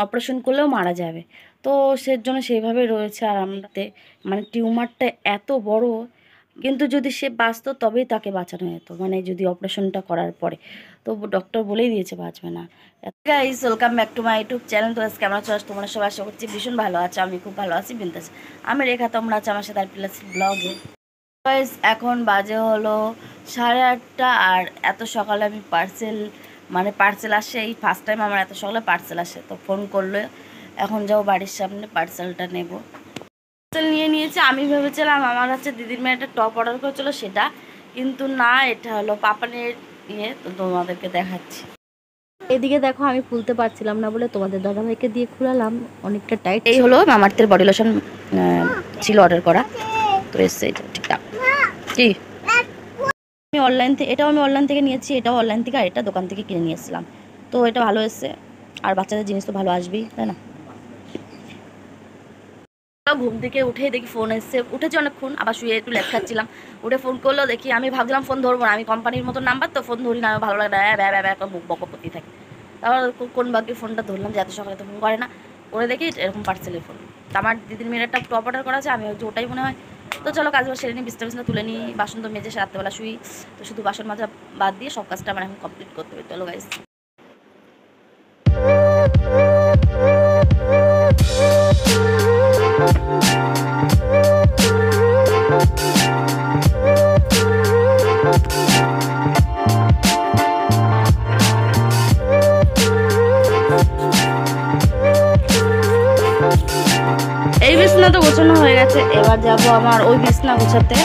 Operation করলেও মারা যাবে। তো সেজন্য সেইভাবে রয়েছে। আর আমরাতে মানে টিউমারটা এত বড়, কিন্তু যদি সে বাঁচতো তবেই তাকে বাঁচানো যেত, মানে যদি অপারেশনটা করার পরে। তো ডক্টর বলেই দিয়েছে বাঁচবে না। Guys, welcome back to my YouTube channel. তো আজকে কেমন আছো? তোমরা সবাই আশা করছি ভীষণ ভালো আছো। আমি খুব ভালো আছি, বিন্দাস। আমি রেখা, তোমরা আছো আমার সাথে আর প্লাস ব্লগে। গাইস, এখন বাজে হলো 8:30। আর এত সকালে আমি পার্সেল আসে, এই ফার্স্ট টাইম আমার এত সকালে পার্সেল আসে। তো ফোন করলো, এখন যাও বাড়ির সামনে পার্সেলটা নেব। পার্সেল নিয়ে নিয়েছি। আমি ভেবেছিলাম আমার হচ্ছে দিদির মেয়ে একটা টপ অর্ডার করেছিল সেটা, কিন্তু না, এটা হলো পাপানের ইয়ে। তো তোমাদেরকে দেখাচ্ছি। এদিকে দেখো, আমি খুলতে পারছিলাম না বলে তোমাদের দাদাভাইকে দিয়ে খুলালাম, অনেকটা টাইট। এই হলো মামার্থের বডি লোশন, ছিল অর্ডার করা, তো এসছে ঠিকঠাক। কি এটাও আমি অনলাইন থেকে নিয়েছি, এটাও অনলাইন থেকে, আর এটা দোকান থেকে কিনে নিয়েছিলাম। তো এটা ভালো এসছে, আর বাচ্চাদের জিনিস তো ভালো আসবেই, তাই না? ঘুম থেকে উঠেই দেখি ফোন এসছে। উঠেছি অনেকক্ষণ, আবার শুয়ে একটু লেট খাচ্ছিলাম। উঠে ফোন করলো, দেখি আমি ভাবছিলাম ফোন ধরবো না, আমি কোম্পানির মতো নাম্বার তো ফোন ধরি না, আমি ভালো লাগে না, ব্যা ব্যা ব্যা মুখ বক করতেই থাকে। তারপর কোন ভাগ্যে ফোনটা ধরলাম, যে এত সকালে তো ফোন করে না। করে দেখি এরকম পার্সেলের ফোন। আমার দিদির মেয়ের একটা টপ অর্ডার করা আছে, আমি হচ্ছে ওটাই মনে হয়। তো চলো কাজ সেরে নিই, বিছনা তুলে নিই, বাসন তো মেজে রাত্রেবেলা শুই। তো শুধু বাসন মাজা বাদ দিয়ে সব কাজটা আমার এখন কমপ্লিট করতে হবে। চলো গাইস। এই বিছনা তো গোছানো হয়ে গেছে, এবার যাব আমার ওই বিছনা গোছাতে।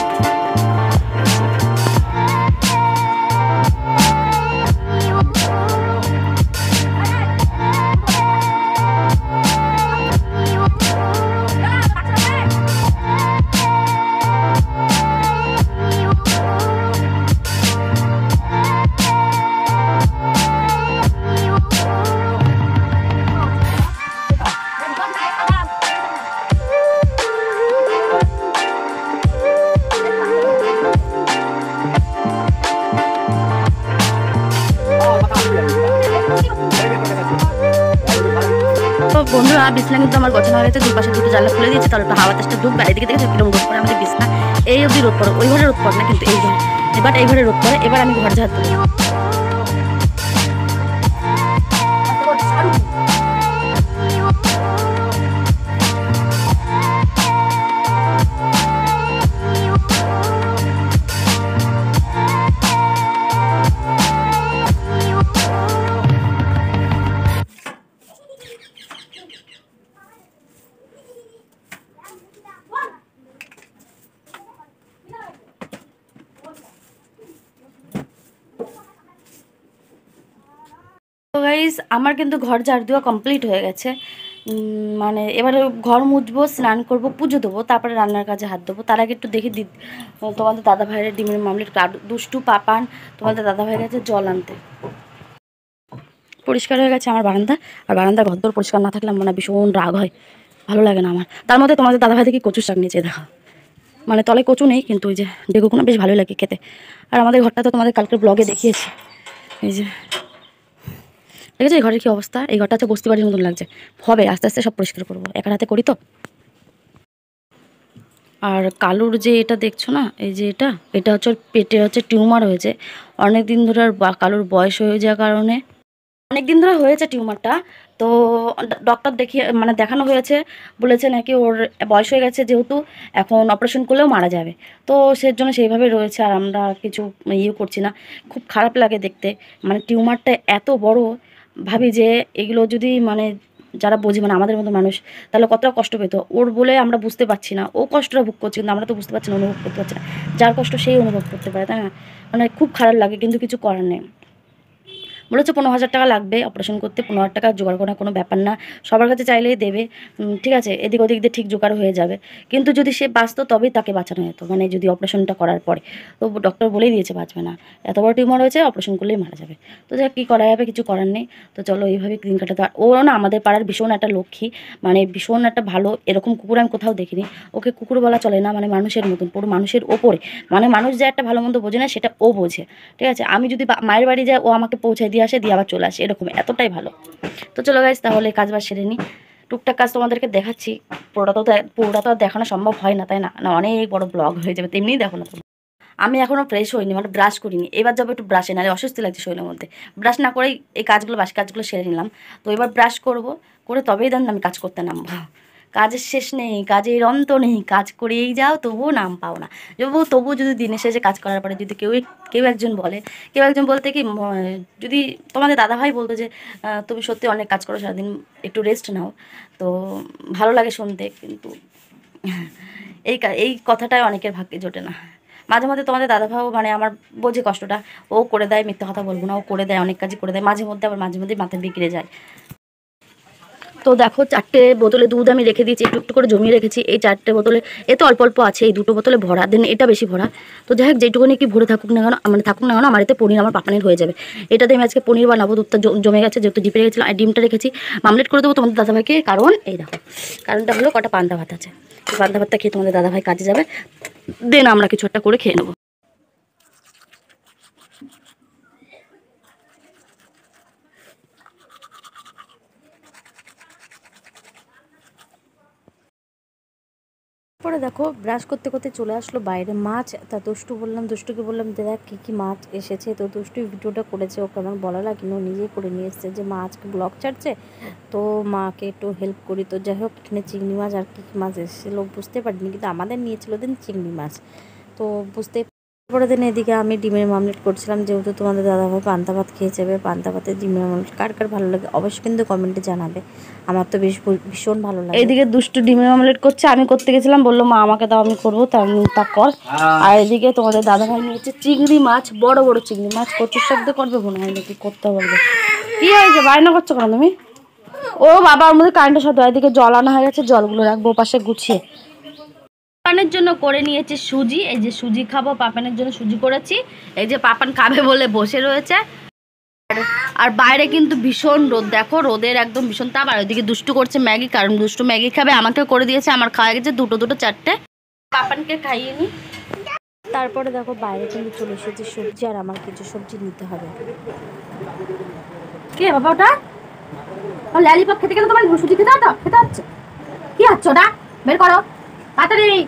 বন্ধুরা, বিছনা কিন্তু আমার গোছানো হয়ে গেছে। দুই পাশে দুটো জানলা খুলে দিয়েছে, তাহলে একটু হাওয়া চেষ্টা ঢুকবে। এদিকে দেখেছো কিরকম রোদ পড়ে আমাদের বিছনা। এই অবধি রোদ পড়ে, ওই ঘরে রোদ পড়ে না, কিন্তু এই ঘরে, এবার এই ঘরে রোদ পড়ে। এবার আমি ঘর ঝাড় দেবো। তো গাইস, আমার কিন্তু ঘর ঝাড় দেওয়া কমপ্লিট হয়ে গেছে। মানে এবারে ঘর মুছবো, স্নান করব, পুজো দেবো, তারপরে রান্নার কাজে হাত দেবো। তার আগে একটু দেখি তোমাদের দাদা ভাইয়ের ডিমের মামলেট, দুষ্টু পাপান তোমাদের দাদা ভাইয়ের কাছে জল আনতে। পরিষ্কার হয়ে গেছে আমার বারান্দা। আর বারান্দা ঘরদোর পরিষ্কার না থাকলে আমার ভীষণ রাগ হয়, ভালো লাগে না আমার। তার মধ্যে তোমাদের দাদা ভাই থেকে কচুর শাক নিয়েছে, দেখা মানে তলে কচু নেই, কিন্তু ওই যে বেগুগুলো বেশ ভালোই লাগে খেতে। আর আমাদের ঘরটা তো তোমাদের কালকের ব্লগে দেখিয়েছি। এই যে দেখেছো এই ঘরের কি অবস্থা। এই ঘরটা হচ্ছে বস্তি বাড়ির মতন লাগছে, হবে আস্তে আস্তে সব পরিষ্কার করবো, একার হাতে করি তো। আর কালুর যে এটা দেখছো না, এই যে এটা হচ্ছে পেটে হচ্ছে টিউমার হয়েছে অনেক দিন ধরে। আর কালুর বয়স হয়ে যাওয়ার কারণে অনেক দিন ধরে হয়েছে টিউমারটা। তো ডক্টর দেখিয়ে মানে দেখানো হয়েছে, বলেছে নাকি ওর বয়স হয়ে গেছে যেহেতু, এখন অপারেশন করলেও মারা যাবে। তো সেজন্য সেইভাবে রয়েছে, আর আমরা কিছু ইয়ে করছি না। খুব খারাপ লাগে দেখতে, মানে টিউমারটা এত বড়। ভাবি যে এগুলো যদি মানে যারা বোঝে, মানে আমাদের মতো মানুষ, তাহলে কতটা কষ্ট পেত। ওর বলে আমরা বুঝতে পারছি না, ও কষ্টটা ভোগ করছে, কিন্তু আমরা তো বুঝতে পারছি না, অনুভব করতে পারছি না। যার কষ্ট সেই অনুভব করতে পারে, তাই না? মানে খুব খারাপ লাগে, কিন্তু কিছু করার নেই। বলেছে 15,000 টাকা লাগবে অপারেশন করতে, 15,000 টাকা জোগাড় করা কোনো ব্যাপার না, সবার কাছে চাইলেই দেবে। ঠিক আছে, এদিক ওদিক দিয়ে ঠিক জোগাড় হয়ে যাবে। কিন্তু যদি সে বাঁচতো তবেই তাকে বাঁচানো যেত, মানে যদি অপারেশনটা করার পরে। তো ডক্টর বলেই দিয়েছে বাঁচবে না, এত বড় টিউমার হয়েছে, অপারেশন করলেই মারা যাবে। তো যা কী করা যাবে, কিছু করার নেই। তো চলো এইভাবে দিন কাটাতে। ও না আমাদের পাড়ার ভীষণ একটা লক্ষ্মী, মানে ভীষণ একটা ভালো। এরকম কুকুর আমি কোথাও দেখিনি। ওকে কুকুর বলা চলে না, মানে মানুষের মতন, পুরো মানুষের ওপরে। মানে মানুষ যে একটা ভালো মন্দ বোঝে না, সেটা ও বোঝে। ঠিক আছে, আমি যদি মায়ের বাড়ি যাই, ও আমাকে পৌঁছায় দিয়ে দিয়ে আসে, দিয়ে আবার চলে আসে, এরকম এতটাই ভালো। তো চলো গাইস, তাহলে কাজ বাজ সেরে নিই। টুকটাক কাজ তোমাদেরকে দেখাচ্ছি, পুরোটা তো আর দেখানো সম্ভব হয় না, তাই না? না, অনেক বড় ব্লগ হয়ে যাবে, তেমনিই দেখো না তোমরা। আমি এখনও ফ্রেশ হইনি, মানে ব্রাশ করিনি। এবার যাবো একটু ব্রাশে, নাহলে অস্বস্তি লাগছে শরীরের মধ্যে। ব্রাশ না করেই এই কাজগুলো, বাসি কাজগুলো সেরে নিলাম। তো এবার ব্রাশ করব, করে তবেই দেন আমি কাজ করতে নামবো। কাজের শেষ নেই, কাজের অন্ত নেই, কাজ করেই যাও তবুও নাম পাও না। তবুও যদি দিনের শেষে কাজ করার পরে যদি কেউ একজন বলে, কেউ একজন বলতে কি, যদি তোমাদের দাদাভাই বলতো যে তুমি সত্যি অনেক কাজ করো সারাদিন, একটু রেস্ট নাও, তো ভালো লাগে শুনতে। কিন্তু এই কথাটাই অনেকের ভাগ্যে জোটে না। মাঝে মাঝে তোমাদের দাদাভাইও মানে আমার বোঝে কষ্টটা, ও করে দেয়, মিথ্যা কথা বলবো না, ও করে দেয়, অনেক কাজই করে দেয় মাঝে মধ্যে, আবার মাঝে মধ্যে মাথায় বিগড়ে যায়। তো দেখো 4টে বোতলে দুধ আমি রেখে দিয়েছি, একটু একটু করে জমিয়ে রেখেছি। এই 4টে বোতলে এ তো অল্প অল্প আছে, এই 2টো বোতলে ভরা, দেন এটা বেশি ভরা। তো যাই হোক, যেটুকুনি কি ভরে থাকুক না কেন, মানে থাকুক না কেন, আমার এতে পনির আমার পাপানের হয়ে যাবে। এটাতে আমি আজকে পনির বানাবো। দুধটা জমে গেছে, যেহেতু ডিপে রেখেছিলাম, ডিমটা রেখেছি, মামলেট করে দেবো তোমাদের দাদাভাইকে। কারণ এই দেখো, কারণটা হলো কটা পান্তা ভাত আছে, এই পান্তা ভাতটা খেয়ে তোমাদের দাদাভাই কাজে যাবে, দেন আমরা কিছু একটা করে খেয়ে নেবো। পরে দেখো ব্রাশ করতে করতে চলে আসলো বাইরে মাছ। তা দুষ্টুকে বললাম যে দেখ কী কী মাছ এসেছে। তো দুষ্টু ভিডিওটা করেছে, ওকে আমার বলা লাগেনি, ও নিজেই করে নিয়ে এসছে যে মা আজকে ব্লগ ছাড়ছে, তো মাকে একটু হেল্প করি। তো যাই হোক, এখানে চিংড়ি মাছ আর কী কী মাছ এসেছিলো বুঝতে পারিনি, কিন্তু আমাদের নিয়েছিল দিন চিংড়ি মাছ, তো বুঝতে পরে দিন এদিকে আমি ডিমের মামলেট করছিলাম। যেহেতু তোমাদের দাদাভাই পান্তা ভাত খেয়ে যাবে, পান্তা ভাতের ডিমের মামলেট কার কার ভালো লাগে অবশ্যই কিন্তু কমেন্টে জানাবে, আমার তো ভীষণ ভালো লাগে। এইদিকে দুষ্টু ডিমের অমলেট করছে, আমি করতে গেছিলাম, বললো মা আমাকে দাও, আমি করবো, তা কর। আর এদিকে তোমাদের দাদাভাই নিয়েছে চিংড়ি মাছ, বড় বড় চিংড়ি মাছ, কচুর শব্দ করবে মনে হয় নাকি, করতে পারবে। কি হয়েছে, বায়না করছো কেন তুমি? ও বাবা, ওর মধ্যে কারেন্টের সাথে এদিকে জল আনা হয়ে গেছে, জলগুলো রাখবো পাশে গুছিয়ে। পাপানের জন্য করে নিয়েছি সুজি, এই যে সুজি খাবো, পাপানের জন্য সুজি করেছি। এই যে পাপান খাবে বলে বসে রয়েছে। আর বাইরে কিন্তু ভীষণ রোদ, দেখো রোদের একদম ভীষণ তাপ। আর ওইদিকে দুষ্টু করছে ম্যাগি, কারণ দুষ্টু ম্যাগি খাবে, আমাকে করে দিয়েছে, আমার খাওয়া গেছে দুটো 4টে, পাপানকে খাইয়ে নি। তারপরে দেখো বাইরে কিন্তু চলে এসেছে সবজি, আর আমার কিছু সবজি নিতে হবে। কে বাবা ওটা? ল্যালিপপ খেতে গেলে তোমার সুজি খেতে হতো, খেতে হচ্ছে? কি হচ্ছে ওটা? বের করো তাড়াতাড়ি।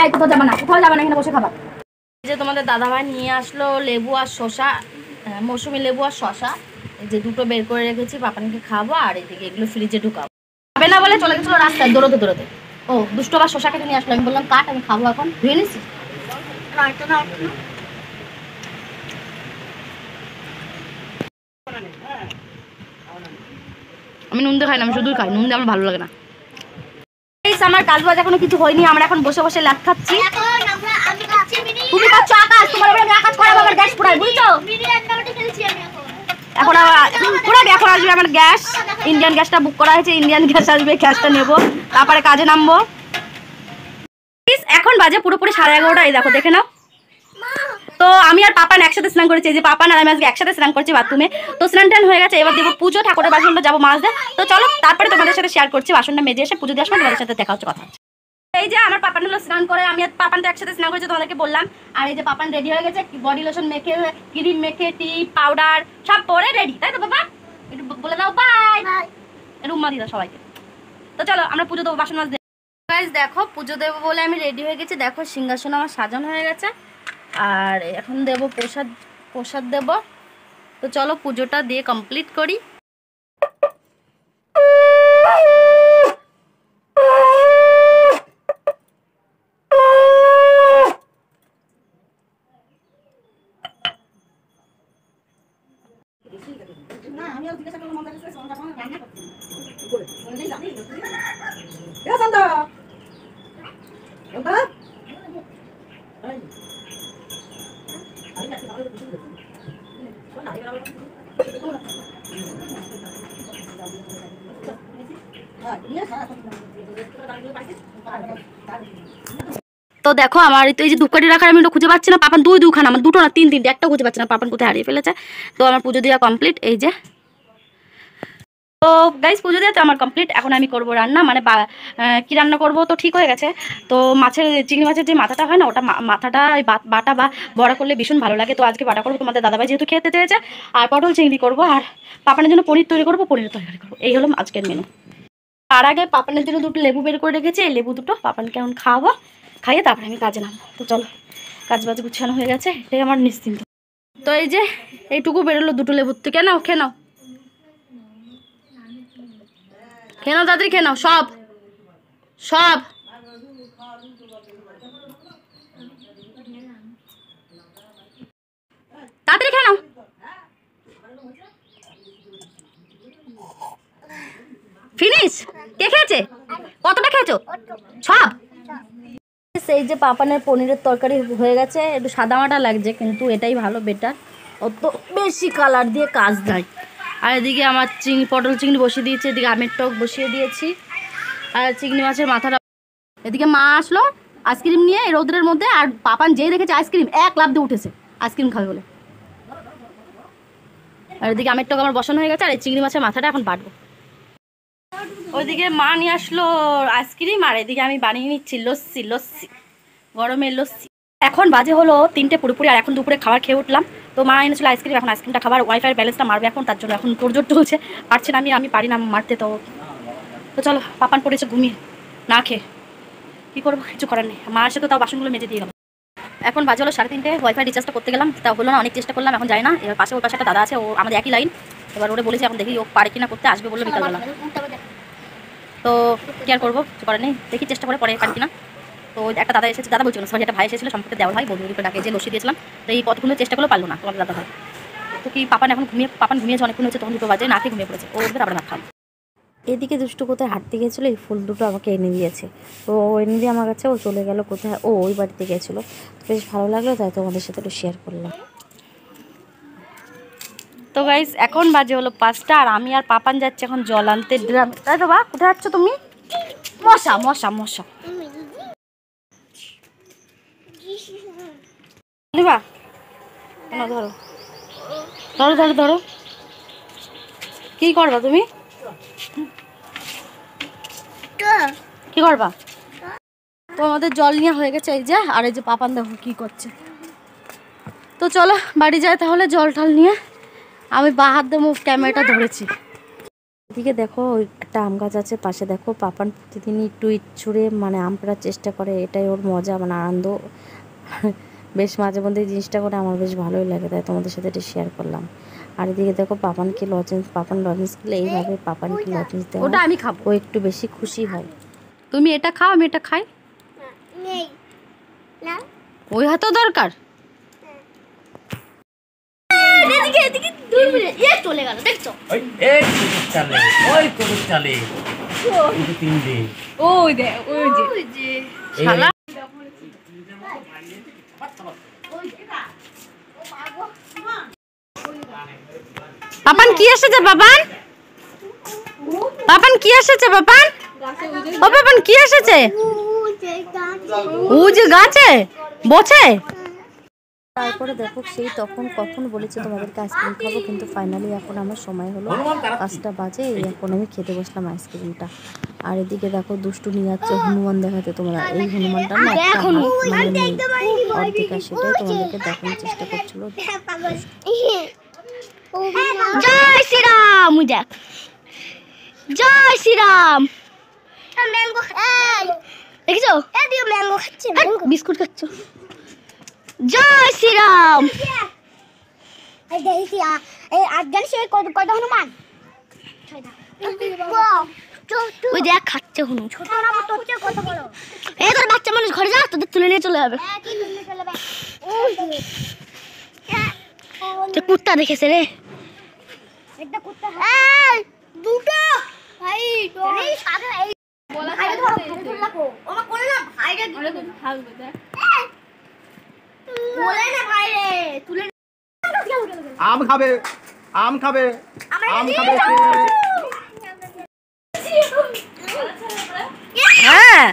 এই কোথাও যাবে না, এখানে বসে খাবার। এই যে তোমাদের দাদাভাই নিয়ে আসলো লেবু আর শসা, মৌসুমি লেবু আর শসা, এই যে দুটো বের করে রেখেছি, পাপানকে খাবো। আর এদিকে এগুলো ফ্রিজে ঢুকাবো। খাবে না বলে চলে গেছিলো রাস্তায় দৌড়োতে। ও দুটো আবার শসা কেটে নিয়ে আসলো, আমি বললাম কাট, আমি খাবো এখন, ধুয়ে নিছি। আমি নুন দিয়ে খাই না, আমি শুধুই খাই, নুন দিয়ে আমার ভালো লাগে না। আমার কাজ বাজ এখনো কিছু হয়নি, আমরা এখন বসে বসে ল্যাপ খাচ্ছি। তুমি খাচ্ছো আকাশ, তোমার আমি আকাশ করাবো, আমার গ্যাস পুরাই, বুঝছো? এখন এখন আসবে আমার গ্যাস, ইন্ডিয়ান গ্যাসটা বুক করা হয়েছে, ইন্ডিয়ান গ্যাস আসবে, গ্যাসটা নেবো, তারপরে কাজে নামবো। এখন বাজে পুরোপুরি 11:30, এই দেখো দেখে নাও। তো আমি আর পাপান একসাথে স্নান করেছি, যে পাপান আর আমি আজকে একসাথে স্নান করছি বাথরুমে। তো স্নান টান হয়ে গেছে, এবার দেবো পুজো, ঠাকুরের বাসনটা যাবো মাজতে। তো চলো তারপরে তোমাদের সাথে শেয়ার করছি, বাসনটা মেজে এসে পুজো দিয়ে আসবো, তোমাদের সাথে দেখা হচ্ছে, কথা। এই যে আমার পাপান হলো স্নান করে, আমি আর পাপান তো একসাথে স্নান করেছি তোমাদেরকে বললাম। আর এই যে পাপান রেডি হয়ে গেছে, বডি লোশন মেখে, ক্রিম মেখে, টিপ পাউডার সব পরে রেডি, তাই তো বাবা? একটু বলে দাও বাই, একটু উম্মা দিদা সবাইকে। তো চলো আমরা পুজো দেবো, বাসন মাজতে। গাইস দেখো পুজো দেবো বলে আমি রেডি হয়ে গেছি, দেখো সিংহাসন আমার সাজানো হয়ে গেছে। আর এখন দেবো প্রসাদ দেব। তো চলো পুজোটা দিয়ে কমপ্লিট করি। তো দেখো আমার এই যে ধূপকাঠি রাখার আমি খুঁজে পাচ্ছি না, পাপান দুখানা, আমার দুটো না তিনটে, একটা খুঁজে পাচ্ছি না, পাপান কোথায় হারিয়ে ফেলেছে। তো আমার পুজো দেওয়া কমপ্লিট, এই যে তো গাইস পুজো দিয়ে তো আমার কমপ্লিট। এখন আমি করব রান্না, মানে কি রান্না করব তো ঠিক হয়ে গেছে। তো চিংড়ি মাছের যে মাথাটা হয় না, ওটা মাথাটা বাটা বা বড়া করলে ভীষণ ভালো লাগে। তো আজকে বাটা করবো, তোমাদের দাদাভাই যেহেতু খেতে চেয়েছে। আর পটল চিংড়ি করবো, আর পাপানের জন্য পনির তৈরি করবো, পনির তরকারি করবো। এই হলো আজকের মেনু। তার আগে পাপানের জন্য দুটো লেবু বের করে রেখেছি, এই লেবু দুটো পাপানকে এখন খাওয়াবো, খাইয়ে তারপরে আমি কাজে নামবো। তো চলো, কাজ বাজ গুছানো হয়ে গেছে, এটাই আমার নিশ্চিন্ত। তো এই যে এইটুকু বেরোলো দুটো লেবুর থেকে, নাও খেয়ে নাও, খেয়ে নাও, তাড়াতাড়ি খেয়ে নাও, সব সব তাড়াতাড়ি খেয়ে নাও। ফিনিশ। কে খেয়েছে? কতটা খেয়েছো? সব। সেই যে পাপানের পনিরের তরকারি হয়ে গেছে, একটু সাদামাটা লাগছে কিন্তু এটাই ভালো, বেটার। অত বেশি কালার দিয়ে কাজ নাই। আর এদিকে আমার পটল চিংড়ি বসিয়ে দিয়েছি, এদিকে আমের টক বসিয়ে দিয়েছি, আর চিংড়ি মাছের মাথাটা। এদিকে মা আসলো আইসক্রিম নিয়ে এই রৌদ্রের মধ্যে, আর পাপান যেই দেখেছে আইসক্রিম এক লাফ দিয়ে উঠেছে আইসক্রিম খাবে বলে। আর এদিকে আমের টক আমার বসানো হয়ে গেছে, আর এই চিংড়ি মাছের মাথাটা এখন বাটবো। ওইদিকে মা নিয়ে আসলো আইসক্রিম, আর এদিকে আমি বানিয়ে নিচ্ছি লস্যি, গরমের লস্যি। এখন বাজে হলো 3টে পুরোপুরি, আর এখন দুপুরে খাবার খেয়ে উঠলাম। তো মা এনেছিল আইসক্রিম, এখন আইসক্রিমটা খাবার ওয়াইফাই ব্যালেন্সটা মারবে এখন, তার জন্য এখন তোড়জোড় চলছে। পারছে না, আমি পারি না মারতে। তো চলো, পাপান পড়েছে ঘুমিয়ে, না খেয়ে কী করবো, কিছু করার নেই। মা এসে তো তাও বাসনগুলো মেজে দিয়ে গেল। এখন বাজে হলো 3:30, ওয়াইফাই রিচার্জটা করতে গেলাম, তা হলো না, অনেক চেষ্টা করলাম, এখন যায় না। এবার ওর পাশে একটা দাদা আছে, ও আমাদের একই লাইন। এবার ওরে বলেছি, এখন দেখি ও পারে কিনা করতে, আসবে বললো বিকালবেলা। তো কি আর করবো, কিছু করার নেই, দেখি চেষ্টা করে পরে পারি কিনা। তো একটা দাদা এসেছে, দাদা বলছিল সবাই, একটা ভাই এসেছিলো সম্পর্কে দেওয়া হয়, বন্ধুকে ডাকে যে লস্যি দিয়েছিলাম। তো এই পথগুলো চেষ্টা করলেও পারলো না তোমার দাদা হয়। তো কি পাপান ঘুমিয়েছে অনেকক্ষণ হয়েছে, তখন 2 বাজে, না খেয়ে ঘুমিয়ে পড়েছে। ও উঠবে তারপরে ভাত খাবো। এদিকে দুষ্টু কোথায় হাঁটতে গেছিলো, এই ফুল দুটো আমাকে এনে দিয়েছে। তো এনে দিয়ে আমার কাছে ও চলে গেল কোথায়, ওই বাড়িতে গেছিলো। তো বেশ ভালো লাগলো, তাই তোমাদের সাথে একটু শেয়ার করলাম। তো গাইস এখন বাজে হলো 5টা, আর আমি আর পাপান যাচ্ছি এখন জল আনতে ড্রামে। তাই তো বা, কোথায় যাচ্ছ তুমি? মশা মশা মশা দিবা না, ধরো ধরো ধরো ধরো। কি করবা তুমি, কি করবা? তো আমাদের জল নেওয়া হয়ে গেছে, এই যে। আর এই যে পাপান দেখো কি করছে। তো চলো বাড়ি যাই তাহলে, জল টল নিয়ে। আমি বাহার দিয়ে মুভ ক্যামেরাটা ধরেছি। এদিকে দেখো একটা আম গাছ আছে পাশে, দেখো পাপান প্রতিদিনই একটু ছুঁড়ে মানে আম পাড়ার চেষ্টা করে, এটাই ওর মজা, মানে আনন্দ। বেশ মাঝে মধ্যে এই জিনিসটা করে আমার বেশ ভালোই লাগে, তাই তোমাদের সাথে এটা শেয়ার করলাম। আর এদিকে দেখো পাপানকে লজেন্স, পাপান লজেন্স খেলে এইভাবে পাপানকে লজেন্স দেওয়া, ওটা আমি খাবো, ও একটু বেশি খুশি হয়। তুমি এটা খাও, আমি এটা খাই। ওই হাতেও দরকার। চলে গেল দেখছো, পাপান কি এসেছে? পাপান কি এসেছে? পাপান, ও পাপান কি এসেছে? ও যে গাছে বসে। তারপরে দেখো সেই তখন কখন বলেছে তোমাদেরকে আইসক্রিম খাবো, কিন্তু ফাইনালি এখন আমার সময় হলো 5টা বাজে, এখন আমি খেতে বসলাম আইসক্রিমটা। আর এদিকে দেখো দুষ্টু নিয়ে যাচ্ছে হনুমান দেখাতে। তোমরা এই হনুমানটা না অর্ধেক, সেটাই তোমাদেরকে দেখানোর চেষ্টা করছিল। জয় শ্রীরাম, দেখ, জয় শ্রীরাম। দেখছো ম্যাঙ্গো খাচ্ছে, বিস্কুট খাচ্ছ। জয় শ্রীরাম। কয়টা হনুমান? ওই দেখ খাচ্ছে হনু। এই তোর বাচ্চা মানুষ, ঘরে যা, তোদের তুলে নিয়ে চলে যাবে। কুত্তা দেখেছে রে, দুটো ভাই। আম খাবে, আম খাবে, আম খাবে। হ্যাঁ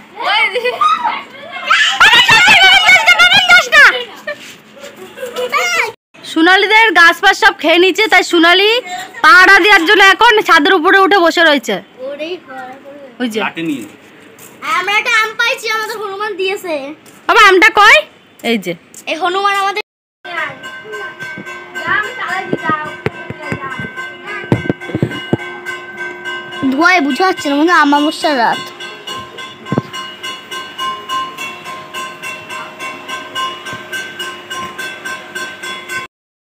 সোনালীদের গাছ পাশ সব খেয়ে নিচ্ছে, তাই সোনালী পাহাড়া দেওয়ার জন্য এখন ছাদের উপরে উঠে বসে রয়েছে। ওই যে আমরা একটা আম পাইছি, আমাদের হনুমান দিয়েছে। বাবা আমটা কই? এই যে এই হনুমান আমাদের ধোঁয়ায় বুঝা যাচ্ছে না, মনে হয় আমাবস্যার রাত।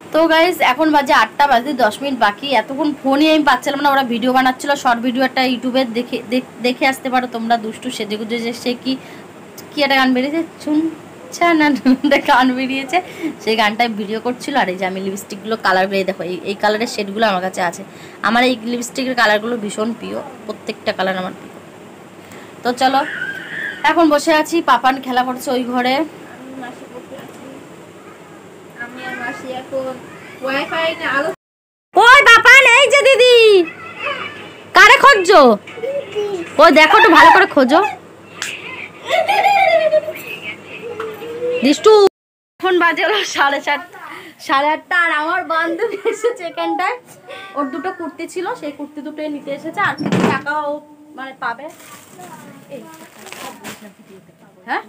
তো গাইজ এখন বাজে 8টা বাজে 10 মিনিট বাকি। এতক্ষণ ফোনই আমি পাচ্ছিলাম না, ওরা ভিডিও বানাচ্ছিল, শর্ট ভিডিও একটা ইউটিউবে দেখে আসতে পারো তোমরা। দুষ্টু সেজে গুজে যে সে কি একটা গান বেরিয়েছে, শুনছা না গান বেরিয়েছে, সেই গানটায় ভিডিও করছিল। আর এই যে আমি লিপস্টিকগুলো কালার বেরিয়ে দেখো, এই কালারের শেডগুলো আমার কাছে আছে। আমার এই লিপস্টিকের কালারগুলো ভীষণ প্রিয়, প্রত্যেকটা কালার আমার প্রিয়। তো চলো এখন বসে আছি, পাপান খেলা করছে ওই ঘরে। ওই বাপান, এই যে দিদি কারে খোঁজো? ও দেখো একটু ভালো করে খোঁজো দিষ্টু। এখন বাজে হলো 8:30। আর আমার বান্ধবী এসেছে এখানটায়, ওর দুটো কুর্তি ছিল, সেই কুর্তি দুটোই নিতে এসেছে। আর কিছু টাকাও মানে পাবে। হ্যাঁ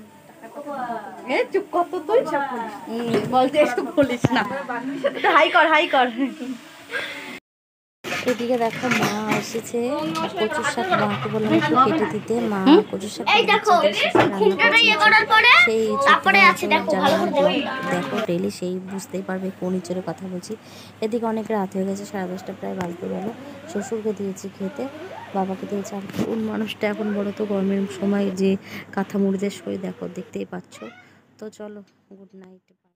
চুপ কর তো, তুই বলতে একটু বলিস না, হাই কর। এদিকে দেখো মা এসেছে কচুর শাক, মাকে বললাম একটু কেটে দিতে। মা কচুর শাক এই দেখো করার পরে সেই তারপরে আছে, দেখো ভালো করে দেখো ডেইলি সেই বুঝতেই পারবে কোন ইঁচড়ের কথা বলছি। এদিকে অনেক রাত হয়ে গেছে, 10:30 প্রায় বাজতে গেল। শ্বশুরকে দিয়েছি খেতে, বাবাকে দিয়েছি। আর কোন মানুষটা এখন বলো তো গরমের সময় যে কাঁথা মুড়িদের শরীর দেখো, দেখতেই পাচ্ছ। তো চলো, গুড নাইট।